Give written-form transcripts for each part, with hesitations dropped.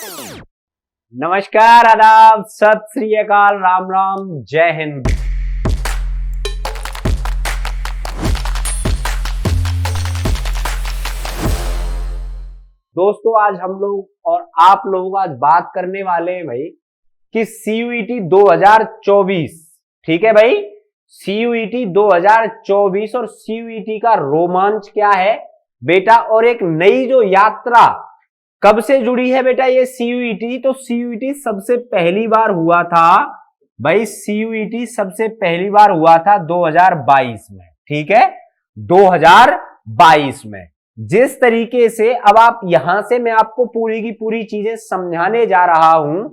नमस्कार, आदाब, सत श्री अकाल, राम राम, जय हिंद। दोस्तों, आज हम लोग और आप लोग आज बात करने वाले हैं भाई कि सीयूईटी 2024, ठीक है भाई। सीयूईटी 2024 और सीयूईटी का रोमांच क्या है बेटा, और एक नई जो यात्रा कब से जुड़ी है बेटा ये सीयूईटी। तो सीयूईटी सबसे पहली बार हुआ था भाई, सीयूईटी सबसे पहली बार हुआ था 2022 में, ठीक है, 2022 में। जिस तरीके से अब आप यहां से मैं आपको पूरी की पूरी चीजें समझाने जा रहा हूं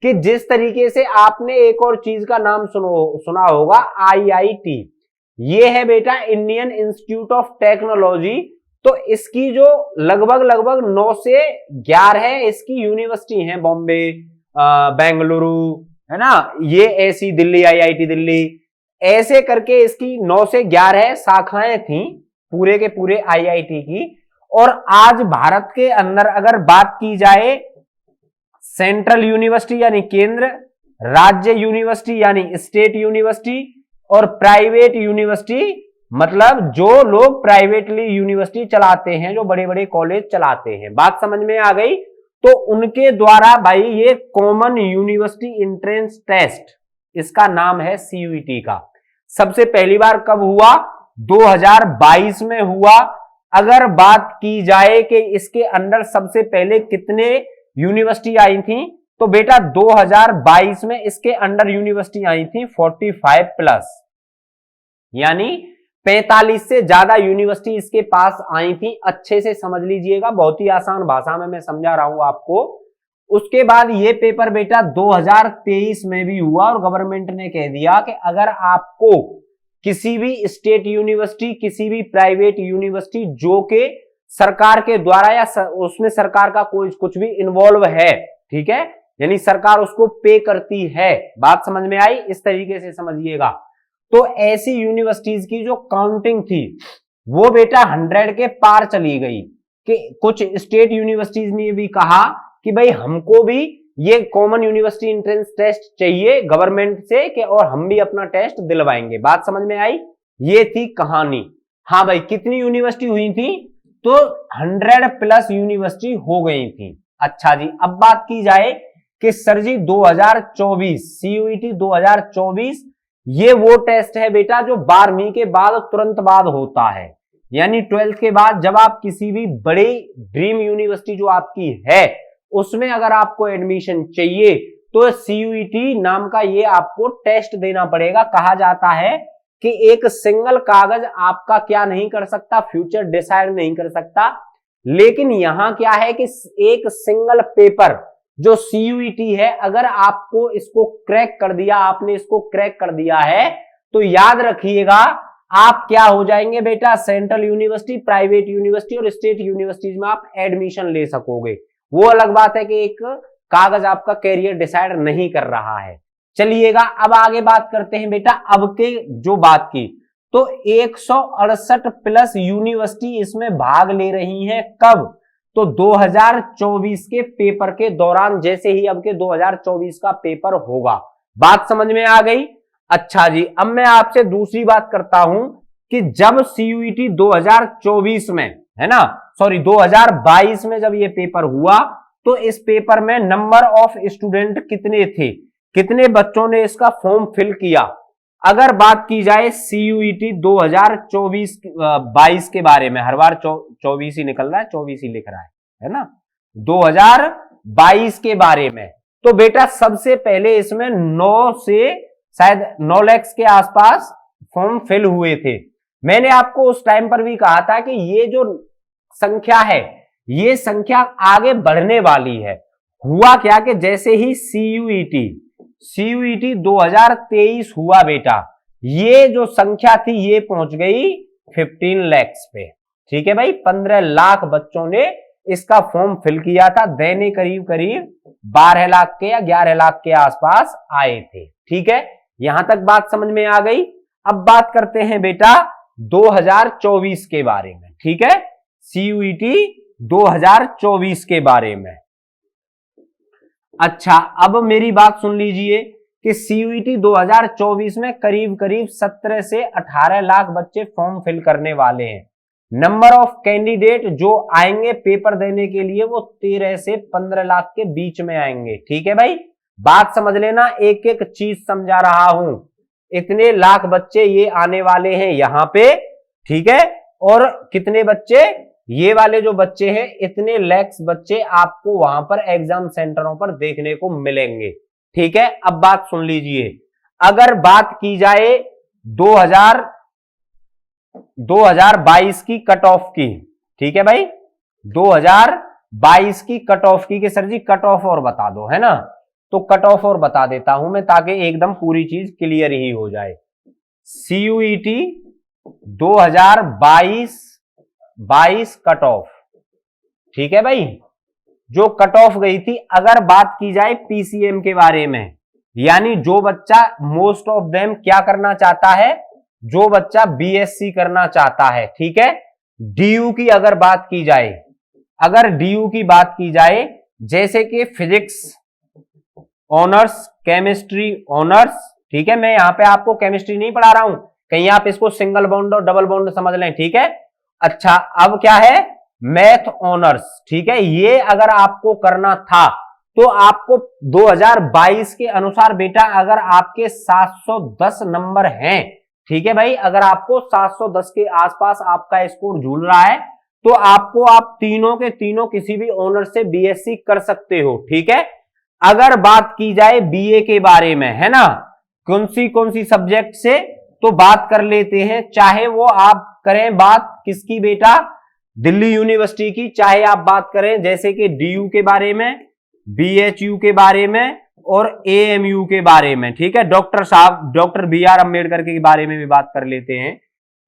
कि जिस तरीके से आपने एक और चीज का नाम सुना होगा, आईआईटी। ये है बेटा इंडियन इंस्टीट्यूट ऑफ टेक्नोलॉजी। तो इसकी जो लगभग 9 से 11 इसकी यूनिवर्सिटी हैं, बॉम्बे, बेंगलुरु, है ना, ये ऐसी दिल्ली, आईआईटी दिल्ली, ऐसे करके इसकी 9 से 11 शाखाएं थी पूरे के पूरे आईआईटी की। और आज भारत के अंदर अगर बात की जाए, सेंट्रल यूनिवर्सिटी यानी केंद्र, राज्य यूनिवर्सिटी यानी स्टेट यूनिवर्सिटी, और प्राइवेट यूनिवर्सिटी मतलब जो लोग प्राइवेटली यूनिवर्सिटी चलाते हैं, जो बड़े बड़े कॉलेज चलाते हैं। बात समझ में आ गई। तो उनके द्वारा भाई ये कॉमन यूनिवर्सिटी एंट्रेंस टेस्ट, इसका नाम है सीयूईटी का। सबसे पहली बार कब हुआ? 2022 में हुआ। अगर बात की जाए कि इसके अंदर सबसे पहले कितने यूनिवर्सिटी आई थी, तो बेटा 2022 में इसके अंडर यूनिवर्सिटी आई थी 45 प्लस, यानी 45 से ज्यादा यूनिवर्सिटी इसके पास आई थी। अच्छे से समझ लीजिएगा, बहुत ही आसान भाषा में मैं समझा रहा हूं आपको। उसके बाद ये पेपर बेटा 2023 में भी हुआ और गवर्नमेंट ने कह दिया कि अगर आपको किसी भी स्टेट यूनिवर्सिटी, किसी भी प्राइवेट यूनिवर्सिटी जो के सरकार के द्वारा या उसमें सरकार का कोई कुछ भी इन्वॉल्व है, ठीक है, यानी सरकार उसको पे करती है। बात समझ में आई? इस तरीके से समझिएगा। तो ऐसी यूनिवर्सिटीज की जो काउंटिंग थी वो बेटा 100 के पार चली गई कि कुछ स्टेट यूनिवर्सिटीज ने भी कहा कि भाई हमको भी ये कॉमन यूनिवर्सिटी एंट्रेंस टेस्ट चाहिए गवर्नमेंट से कि और हम भी अपना टेस्ट दिलवाएंगे। बात समझ में आई? ये थी कहानी। हाँ भाई, कितनी यूनिवर्सिटी हुई थी? तो 100 प्लस यूनिवर्सिटी हो गई थी। अच्छा जी, अब बात की जाए कि सर जी 2024 सीयूईटी 2024 ये वो टेस्ट है बेटा जो 12वीं के बाद तुरंत बाद होता है, यानी 12th के बाद जब आप किसी भी बड़ी ड्रीम यूनिवर्सिटी जो आपकी है उसमें अगर आपको एडमिशन चाहिए तो सीयूईटी नाम का ये आपको टेस्ट देना पड़ेगा। कहा जाता है कि एक सिंगल कागज आपका क्या नहीं कर सकता, फ्यूचर डिसाइड नहीं कर सकता, लेकिन यहां क्या है कि एक सिंगल पेपर जो सीयूईटी है, अगर आपको इसको क्रैक कर दिया, आपने इसको क्रैक कर दिया है, तो याद रखिएगा आप क्या हो जाएंगे बेटा, सेंट्रल यूनिवर्सिटी, प्राइवेट यूनिवर्सिटी और स्टेट यूनिवर्सिटीज में आप एडमिशन ले सकोगे। वो अलग बात है कि एक कागज आपका कैरियर डिसाइड नहीं कर रहा है। चलिएगा अब आगे बात करते हैं बेटा। अब के जो बात की तो 168 प्लस यूनिवर्सिटी इसमें भाग ले रही हैं। कब? तो 2024 के पेपर के दौरान, जैसे ही अब के 2024 का पेपर होगा। बात समझ में आ गई? अच्छा जी, अब मैं आपसे दूसरी बात करता हूं कि जब सीयूईटी 2024 में, है ना, सॉरी 2022 में जब ये पेपर हुआ तो इस पेपर में नंबर ऑफ स्टूडेंट कितने थे, कितने बच्चों ने इसका फॉर्म फिल किया? अगर बात की जाए सीयूईटी 2024-22 के बारे में, हर बार 24 ही निकल रहा है, 24 ही लिख रहा है ना, 2022 के बारे में, तो बेटा सबसे पहले इसमें 9 से शायद 9 लाख के आसपास फॉर्म फिल हुए थे। मैंने आपको उस टाइम पर भी कहा था कि ये जो संख्या है ये संख्या आगे बढ़ने वाली है। हुआ क्या कि जैसे ही सीयूईटी 2023 हुआ बेटा, ये जो संख्या थी ये पहुंच गई 15 लाख पे। ठीक है भाई, 15 लाख बच्चों ने इसका फॉर्म फिल किया था। दैने करीब करीब 12 लाख के या 11 लाख के आसपास आए थे। ठीक है, यहां तक बात समझ में आ गई। अब बात करते हैं बेटा 2024 के बारे में। ठीक है, सीयूईटी 2024 के बारे में। अच्छा, अब मेरी बात सुन लीजिए कि सीयूईटी 2024 में करीब करीब 17 से 18 लाख बच्चे फॉर्म फिल करने वाले हैं। नंबर ऑफ कैंडिडेट जो आएंगे पेपर देने के लिए वो 13 से 15 लाख के बीच में आएंगे। ठीक है भाई, बात समझ लेना, एक एक चीज समझा रहा हूं। इतने लाख बच्चे ये आने वाले हैं यहां पे, ठीक है, और कितने बच्चे, ये वाले जो बच्चे हैं, इतने लैक्स बच्चे आपको वहां पर एग्जाम सेंटरों पर देखने को मिलेंगे। ठीक है, अब बात सुन लीजिए, अगर बात की जाए 2022 की कट ऑफ की, ठीक है भाई, 2022 की कट ऑफ की, कि सर जी कट ऑफ और बता दो, है ना, तो कट ऑफ और बता देता हूं मैं ताकि एकदम पूरी चीज क्लियर ही हो जाए। सीयूईटी 2022 कट ऑफ, ठीक है भाई, जो कट ऑफ गई थी, अगर बात की जाए पीसीएम के बारे में, यानी जो बच्चा मोस्ट ऑफ देम क्या करना चाहता है, जो बच्चा बीएससी करना चाहता है, ठीक है, डीयू की अगर बात की जाए, अगर डीयू की बात की जाए, जैसे कि फिजिक्स ऑनर्स, केमिस्ट्री ऑनर्स, ठीक है, मैं यहां पे आपको केमिस्ट्री नहीं पढ़ा रहा हूं, कहीं आप इसको सिंगल बॉन्ड और डबल बॉन्ड समझ लें, ठीक है। अच्छा, अब क्या है, मैथ ऑनर्स, ठीक है, ये अगर आपको करना था तो आपको 2022 के अनुसार बेटा अगर आपके 710 नंबर हैं, ठीक है भाई, अगर आपको 710 के आसपास आपका स्कोर झूल रहा है तो आपको, आप तीनों के तीनों किसी भी ऑनर से बीएससी कर सकते हो। ठीक है, अगर बात की जाए बीए के बारे में, है ना, कौन सी सब्जेक्ट से, तो बात कर लेते हैं, चाहे वो आप करें बात किसकी बेटा, दिल्ली यूनिवर्सिटी की, चाहे आप बात करें जैसे कि डीयू के बारे में, बीएचयू के बारे में और एएमयू के बारे में, ठीक है, डॉक्टर बीआर अंबेडकर के बारे में भी बात कर लेते हैं।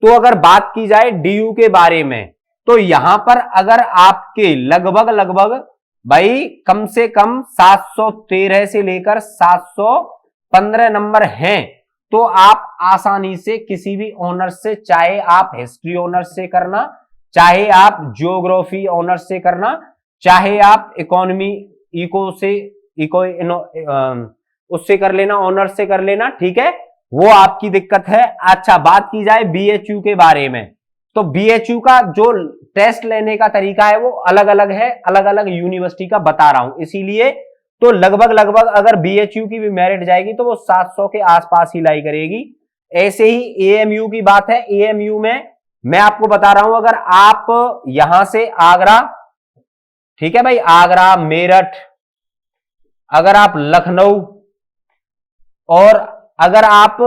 तो अगर बात की जाए डीयू के बारे में, तो यहां पर अगर आपके लगभग भाई कम से कम 713 से लेकर 715 नंबर हैं, तो आप आसानी से किसी भी ऑनर्स से, चाहे आप हिस्ट्री ऑनर्स से करना, चाहे आप ज्योग्राफी ऑनर्स से करना, चाहे आप इकोनॉमी उससे कर लेना, ऑनर्स से कर लेना, ठीक है, वो आपकी दिक्कत है। अच्छा, बात की जाए बीएचयू के बारे में, तो बीएचयू का जो टेस्ट लेने का तरीका है वो अलग अलग है, अलग अलग यूनिवर्सिटी का बता रहा हूं, इसीलिए तो लगभग अगर बीएचयू की भी मेरिट जाएगी तो वो 700 के आसपास ही लाई करेगी। ऐसे ही एएमयू की बात है, एएमयू में मैं आपको बता रहा हूं, अगर आप यहां से आगरा, ठीक है भाई, आगरा, मेरठ, अगर आप लखनऊ, और अगर आप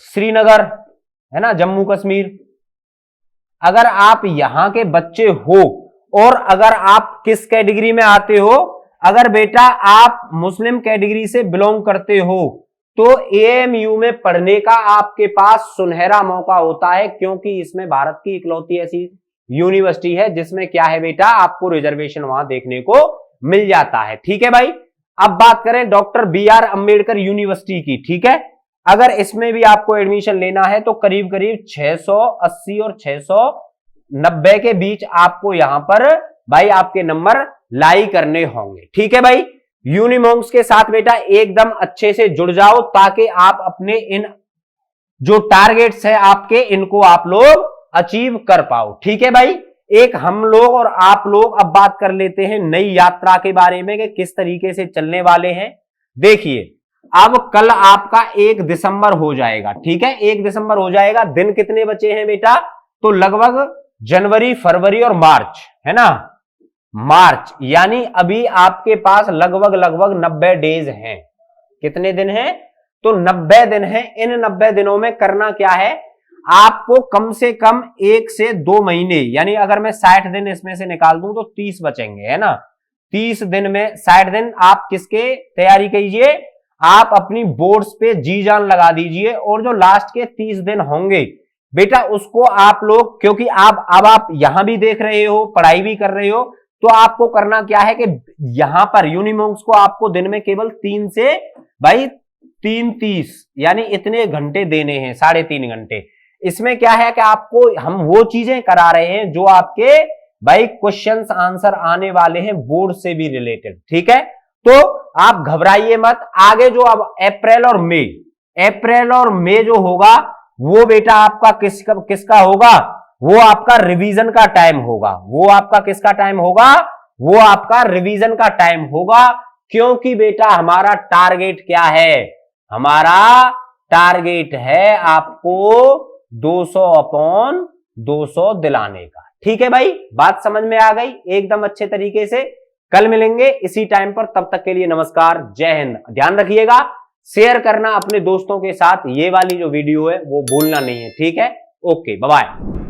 श्रीनगर, है ना, जम्मू कश्मीर, अगर आप यहां के बच्चे हो, और अगर आप किस कैटेगरी में आते हो, अगर बेटा आप मुस्लिम कैटेगरी से बिलोंग करते हो, तो एएमयू में पढ़ने का आपके पास सुनहरा मौका होता है, क्योंकि इसमें भारत की इकलौती ऐसी यूनिवर्सिटी है जिसमें क्या है बेटा, आपको रिजर्वेशन वहां देखने को मिल जाता है। ठीक है भाई, अब बात करें डॉक्टर बीआर अंबेडकर यूनिवर्सिटी की, ठीक है, अगर इसमें भी आपको एडमिशन लेना है तो करीब करीब 680 और 690 के बीच आपको यहां पर भाई आपके नंबर लाई करने होंगे। ठीक है भाई, यूनिमॉन्क्स के साथ बेटा एकदम अच्छे से जुड़ जाओ, ताकि आप अपने इन जो टारगेट्स है आपके, इनको आप लोग अचीव कर पाओ। ठीक है भाई, एक हम लोग और आप लोग अब बात कर लेते हैं नई यात्रा के बारे में कि किस तरीके से चलने वाले हैं। देखिए, अब कल आपका 1 दिसंबर हो जाएगा, ठीक है, 1 दिसंबर हो जाएगा। दिन कितने बचे हैं बेटा, तो लगभग जनवरी, फरवरी और मार्च, है ना, मार्च, यानी अभी आपके पास लगभग 90 डेज हैं। कितने दिन हैं, तो 90 दिन हैं। इन 90 दिनों में करना क्या है, आपको कम से कम 1 से 2 महीने, यानी अगर मैं 60 दिन इसमें से निकाल दूं तो 30 बचेंगे, है ना, 30 दिन में 60 दिन आप किसके तैयारी कीजिए, आप अपनी बोर्ड्स पे जी जान लगा दीजिए, और जो लास्ट के 30 दिन होंगे बेटा उसको आप लोग, क्योंकि अब आप यहां भी देख रहे हो, पढ़ाई भी कर रहे हो, तो आपको करना क्या है कि यहां पर यूनिमॉन्क्स को आपको दिन में केवल 3 से भाई 3:30 यानी इतने घंटे देने हैं, 3.5 घंटे। इसमें क्या है कि आपको हम वो चीजें करा रहे हैं जो आपके भाई क्वेश्चंस आंसर आने वाले हैं बोर्ड से भी रिलेटेड। ठीक है, तो आप घबराइए मत। आगे जो अब अप्रैल और मई जो होगा वो बेटा आपका किसका होगा, वो आपका रिवीजन का टाइम होगा। वो आपका किसका टाइम होगा, वो आपका रिवीजन का टाइम होगा। क्योंकि बेटा हमारा टारगेट क्या है, हमारा टारगेट है आपको 200/200 दिलाने का। ठीक है भाई, बात समझ में आ गई एकदम अच्छे तरीके से। कल मिलेंगे इसी टाइम पर, तब तक के लिए नमस्कार, जय हिंद। ध्यान रखिएगा, शेयर करना अपने दोस्तों के साथ, ये वाली जो वीडियो है वो भूलना नहीं है। ठीक है, ओके, बाय बाय।